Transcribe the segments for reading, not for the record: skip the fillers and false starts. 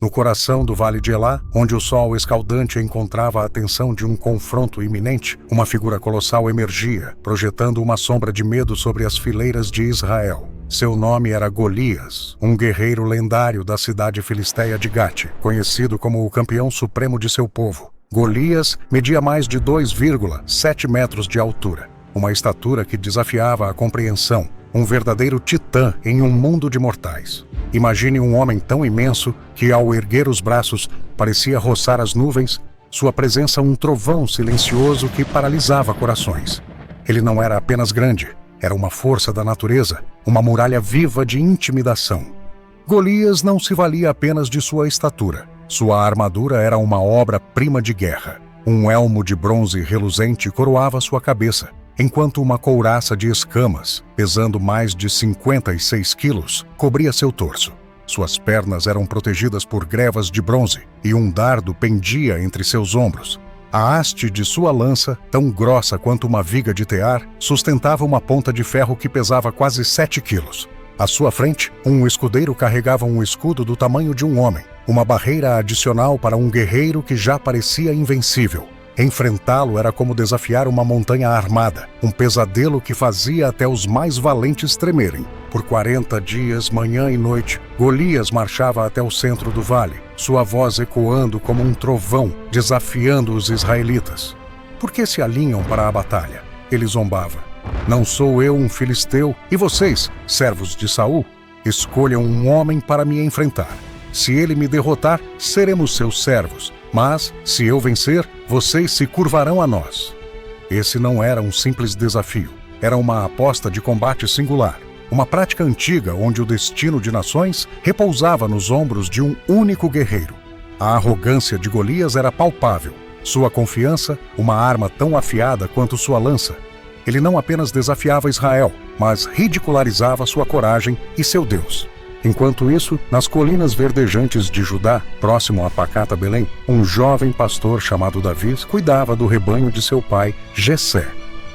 No coração do Vale de Elá, onde o sol escaldante encontrava a atenção de um confronto iminente, uma figura colossal emergia, projetando uma sombra de medo sobre as fileiras de Israel. Seu nome era Golias, um guerreiro lendário da cidade filisteia de Gate, conhecido como o campeão supremo de seu povo. Golias media mais de 2,7 metros de altura, uma estatura que desafiava a compreensão, um verdadeiro titã em um mundo de mortais. Imagine um homem tão imenso que, ao erguer os braços, parecia roçar as nuvens, sua presença um trovão silencioso que paralisava corações. Ele não era apenas grande, era uma força da natureza, uma muralha viva de intimidação. Golias não se valia apenas de sua estatura. Sua armadura era uma obra-prima de guerra. Um elmo de bronze reluzente coroava sua cabeça, enquanto uma couraça de escamas, pesando mais de 56 quilos, cobria seu torso. Suas pernas eram protegidas por grevas de bronze e um dardo pendia entre seus ombros. A haste de sua lança, tão grossa quanto uma viga de tear, sustentava uma ponta de ferro que pesava quase 7 quilos. À sua frente, um escudeiro carregava um escudo do tamanho de um homem, uma barreira adicional para um guerreiro que já parecia invencível. Enfrentá-lo era como desafiar uma montanha armada, um pesadelo que fazia até os mais valentes tremerem. Por 40 dias, manhã e noite, Golias marchava até o centro do vale, sua voz ecoando como um trovão, desafiando os israelitas. Por que se alinham para a batalha? Ele zombava. Não sou eu um filisteu, e vocês, servos de Saul? Escolham um homem para me enfrentar. Se ele me derrotar, seremos seus servos. Mas, se eu vencer, vocês se curvarão a nós. Esse não era um simples desafio. Era uma aposta de combate singular. Uma prática antiga onde o destino de nações repousava nos ombros de um único guerreiro. A arrogância de Golias era palpável. Sua confiança, uma arma tão afiada quanto sua lança. Ele não apenas desafiava Israel, mas ridicularizava sua coragem e seu Deus. Enquanto isso, nas colinas verdejantes de Judá, próximo a pacata Belém, um jovem pastor chamado Davi cuidava do rebanho de seu pai, Jessé.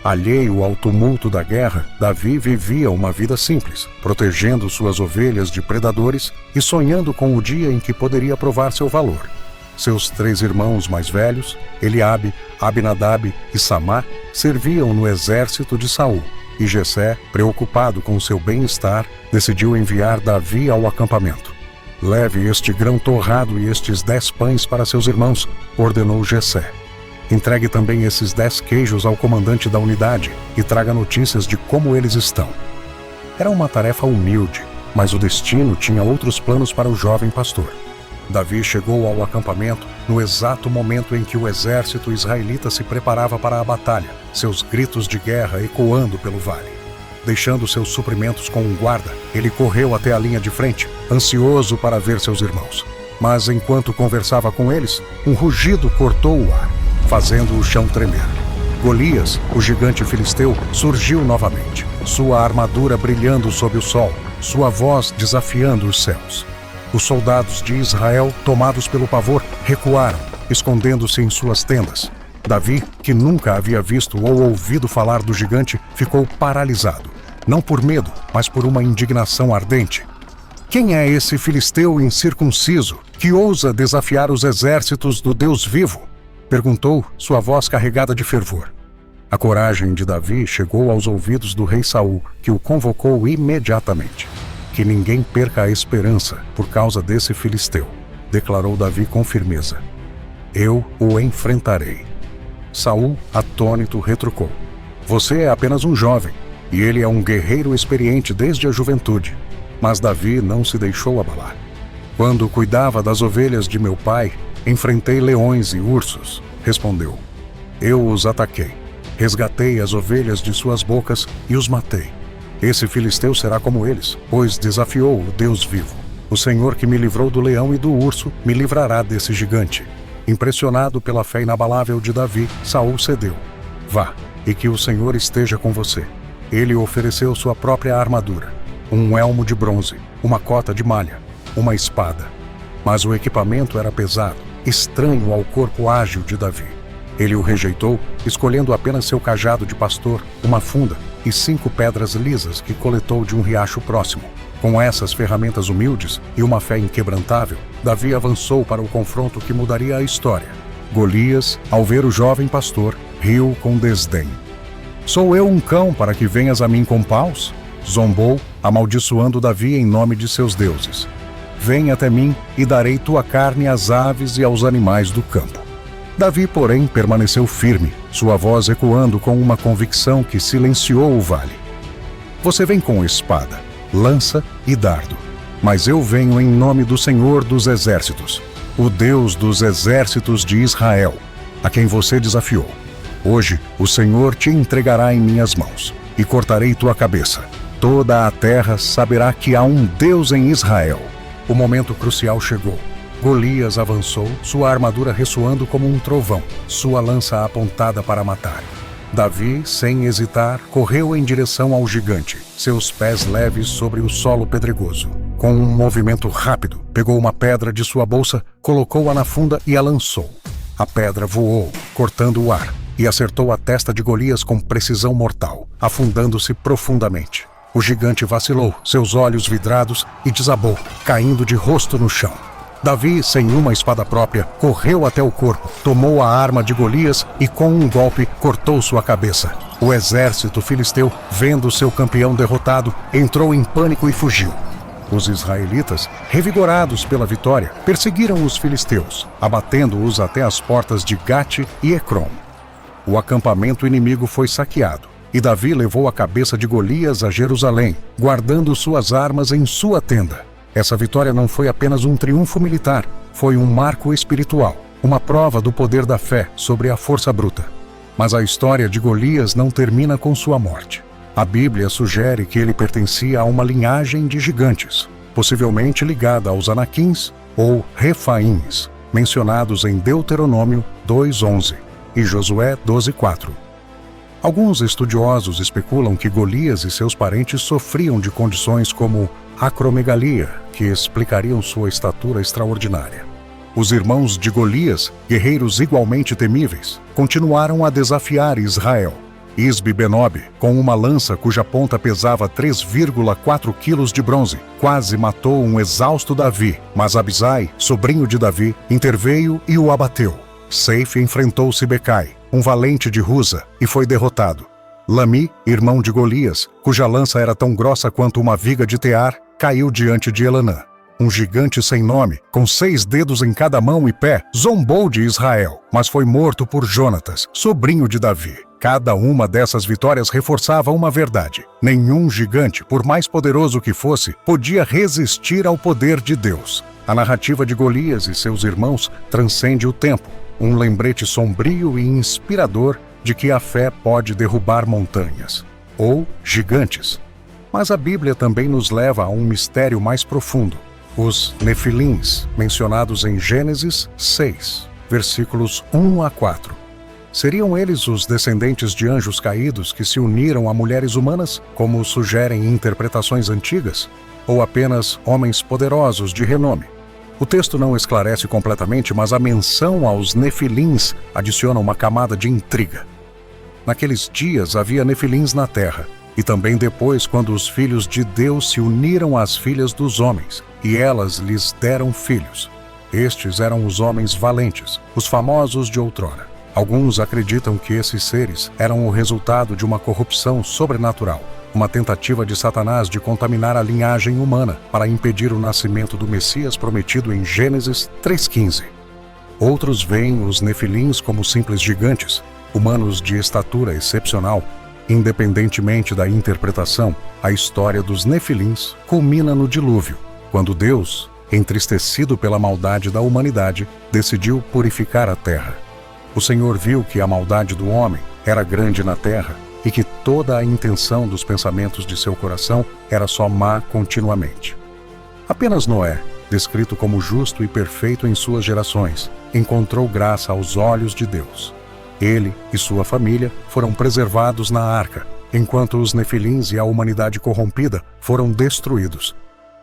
Alheio ao tumulto da guerra, Davi vivia uma vida simples, protegendo suas ovelhas de predadores e sonhando com o dia em que poderia provar seu valor. Seus 3 irmãos mais velhos, Eliabe, Abinadab e Samá, serviam no exército de Saul. E Jessé, preocupado com seu bem-estar, decidiu enviar Davi ao acampamento. Leve este grão torrado e estes 10 pães para seus irmãos, ordenou Jessé. Entregue também esses 10 queijos ao comandante da unidade e traga notícias de como eles estão. Era uma tarefa humilde, mas o destino tinha outros planos para o jovem pastor. Davi chegou ao acampamento no exato momento em que o exército israelita se preparava para a batalha, seus gritos de guerra ecoando pelo vale. Deixando seus suprimentos com um guarda, ele correu até a linha de frente, ansioso para ver seus irmãos. Mas enquanto conversava com eles, um rugido cortou o ar, fazendo o chão tremer. Golias, o gigante filisteu, surgiu novamente, sua armadura brilhando sob o sol, sua voz desafiando os céus. Os soldados de Israel, tomados pelo pavor, recuaram, escondendo-se em suas tendas. Davi, que nunca havia visto ou ouvido falar do gigante, ficou paralisado. Não por medo, mas por uma indignação ardente. Quem é esse filisteu incircunciso que ousa desafiar os exércitos do Deus vivo? Perguntou, sua voz carregada de fervor. A coragem de Davi chegou aos ouvidos do rei Saul, que o convocou imediatamente. Que ninguém perca a esperança por causa desse filisteu, declarou Davi com firmeza. Eu o enfrentarei. Saul, atônito, retrucou. Você é apenas um jovem, e ele é um guerreiro experiente desde a juventude. Mas Davi não se deixou abalar. Quando cuidava das ovelhas de meu pai, enfrentei leões e ursos, respondeu. Eu os ataquei, resgatei as ovelhas de suas bocas e os matei. Esse filisteu será como eles, pois desafiou o Deus vivo. O Senhor que me livrou do leão e do urso me livrará desse gigante. Impressionado pela fé inabalável de Davi, Saul cedeu. Vá, e que o Senhor esteja com você. Ele ofereceu sua própria armadura, um elmo de bronze, uma cota de malha, uma espada. Mas o equipamento era pesado, estranho ao corpo ágil de Davi. Ele o rejeitou, escolhendo apenas seu cajado de pastor, uma funda e 5 pedras lisas que coletou de um riacho próximo. Com essas ferramentas humildes e uma fé inquebrantável, Davi avançou para o confronto que mudaria a história. Golias, ao ver o jovem pastor, riu com desdém. "Sou eu um cão para que venhas a mim com paus?" Zombou, amaldiçoando Davi em nome de seus deuses. "Vem até mim e darei tua carne às aves e aos animais do campo." Davi, porém, permaneceu firme, sua voz ecoando com uma convicção que silenciou o vale. "Você vem com espada, lança e dardo, mas eu venho em nome do Senhor dos Exércitos, o Deus dos exércitos de Israel, a quem você desafiou. Hoje o Senhor te entregará em minhas mãos e cortarei tua cabeça. Toda a terra saberá que há um Deus em Israel." O momento crucial chegou. Golias avançou, sua armadura ressoando como um trovão, sua lança apontada para matar. Davi, sem hesitar, correu em direção ao gigante, seus pés leves sobre o solo pedregoso. Com um movimento rápido, pegou uma pedra de sua bolsa, colocou-a na funda e a lançou. A pedra voou, cortando o ar, e acertou a testa de Golias com precisão mortal, afundando-se profundamente. O gigante vacilou, seus olhos vidrados, e desabou, caindo de rosto no chão. Davi, sem uma espada própria, correu até o corpo, tomou a arma de Golias e, com um golpe, cortou sua cabeça. O exército filisteu, vendo seu campeão derrotado, entrou em pânico e fugiu. Os israelitas, revigorados pela vitória, perseguiram os filisteus, abatendo-os até as portas de Gate e Ecrom. O acampamento inimigo foi saqueado, e Davi levou a cabeça de Golias a Jerusalém, guardando suas armas em sua tenda. Essa vitória não foi apenas um triunfo militar, foi um marco espiritual, uma prova do poder da fé sobre a força bruta. Mas a história de Golias não termina com sua morte. A Bíblia sugere que ele pertencia a uma linhagem de gigantes, possivelmente ligada aos Anaquins ou Refaíns, mencionados em Deuteronômio 2:11 e Josué 12:4. Alguns estudiosos especulam que Golias e seus parentes sofriam de condições como acromegalia, que explicariam sua estatura extraordinária. Os irmãos de Golias, guerreiros igualmente temíveis, continuaram a desafiar Israel. Isbi-Benob, com uma lança cuja ponta pesava 3,4 quilos de bronze, quase matou um exausto Davi, mas Abisai, sobrinho de Davi, interveio e o abateu. Seif enfrentou Sibecai, um valente de Ruza, e foi derrotado. Lami, irmão de Golias, cuja lança era tão grossa quanto uma viga de tear, caiu diante de Elanã. Um gigante sem nome, com 6 dedos em cada mão e pé, zombou de Israel, mas foi morto por Jonatas, sobrinho de Davi. Cada uma dessas vitórias reforçava uma verdade: nenhum gigante, por mais poderoso que fosse, podia resistir ao poder de Deus. A narrativa de Golias e seus irmãos transcende o tempo, um lembrete sombrio e inspirador de que a fé pode derrubar montanhas, ou gigantes. Mas a Bíblia também nos leva a um mistério mais profundo: os Nefilins, mencionados em Gênesis 6, versículos 1 a 4. Seriam eles os descendentes de anjos caídos que se uniram a mulheres humanas, como sugerem interpretações antigas, ou apenas homens poderosos de renome? O texto não esclarece completamente, mas a menção aos Nefilins adiciona uma camada de intriga. Naqueles dias havia Nefilins na terra, e também depois, quando os filhos de Deus se uniram às filhas dos homens, e elas lhes deram filhos. Estes eram os homens valentes, os famosos de outrora. Alguns acreditam que esses seres eram o resultado de uma corrupção sobrenatural, uma tentativa de Satanás de contaminar a linhagem humana para impedir o nascimento do Messias prometido em Gênesis 3:15. Outros veem os Nefilins como simples gigantes, humanos de estatura excepcional. Independentemente da interpretação, a história dos Nefilins culmina no dilúvio, quando Deus, entristecido pela maldade da humanidade, decidiu purificar a terra. O Senhor viu que a maldade do homem era grande na terra e que toda a intenção dos pensamentos de seu coração era só má continuamente. Apenas Noé, descrito como justo e perfeito em suas gerações, encontrou graça aos olhos de Deus. Ele e sua família foram preservados na arca, enquanto os Nefilins e a humanidade corrompida foram destruídos.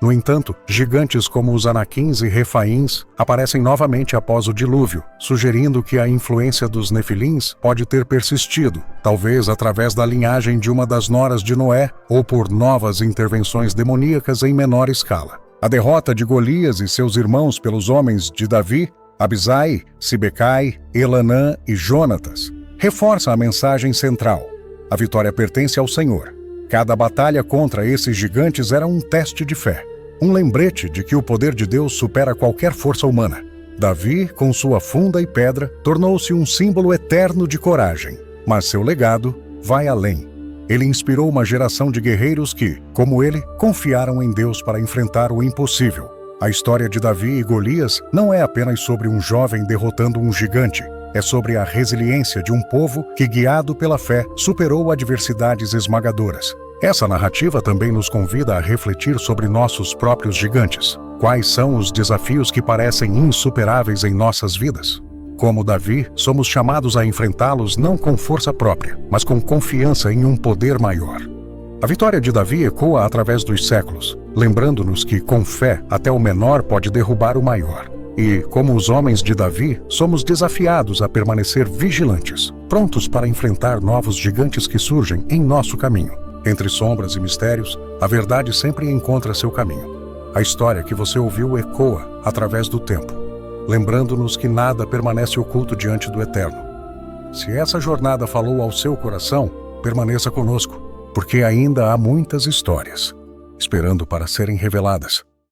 No entanto, gigantes como os Anaquins e Refaíns aparecem novamente após o dilúvio, sugerindo que a influência dos Nefilins pode ter persistido, talvez através da linhagem de uma das noras de Noé ou por novas intervenções demoníacas em menor escala. A derrota de Golias e seus irmãos pelos homens de Davi, Abisai, Sibecai, Elanã e Jonatas, reforça a mensagem central. A vitória pertence ao Senhor. Cada batalha contra esses gigantes era um teste de fé, um lembrete de que o poder de Deus supera qualquer força humana. Davi, com sua funda e pedra, tornou-se um símbolo eterno de coragem, mas seu legado vai além. Ele inspirou uma geração de guerreiros que, como ele, confiaram em Deus para enfrentar o impossível. A história de Davi e Golias não é apenas sobre um jovem derrotando um gigante. É sobre a resiliência de um povo que, guiado pela fé, superou adversidades esmagadoras. Essa narrativa também nos convida a refletir sobre nossos próprios gigantes. Quais são os desafios que parecem insuperáveis em nossas vidas? Como Davi, somos chamados a enfrentá-los não com força própria, mas com confiança em um poder maior. A vitória de Davi ecoa através dos séculos, lembrando-nos que, com fé, até o menor pode derrubar o maior. E, como os homens de Davi, somos desafiados a permanecer vigilantes, prontos para enfrentar novos gigantes que surgem em nosso caminho. Entre sombras e mistérios, a verdade sempre encontra seu caminho. A história que você ouviu ecoa através do tempo, lembrando-nos que nada permanece oculto diante do Eterno. Se essa jornada falou ao seu coração, permaneça conosco, porque ainda há muitas histórias esperando para serem reveladas.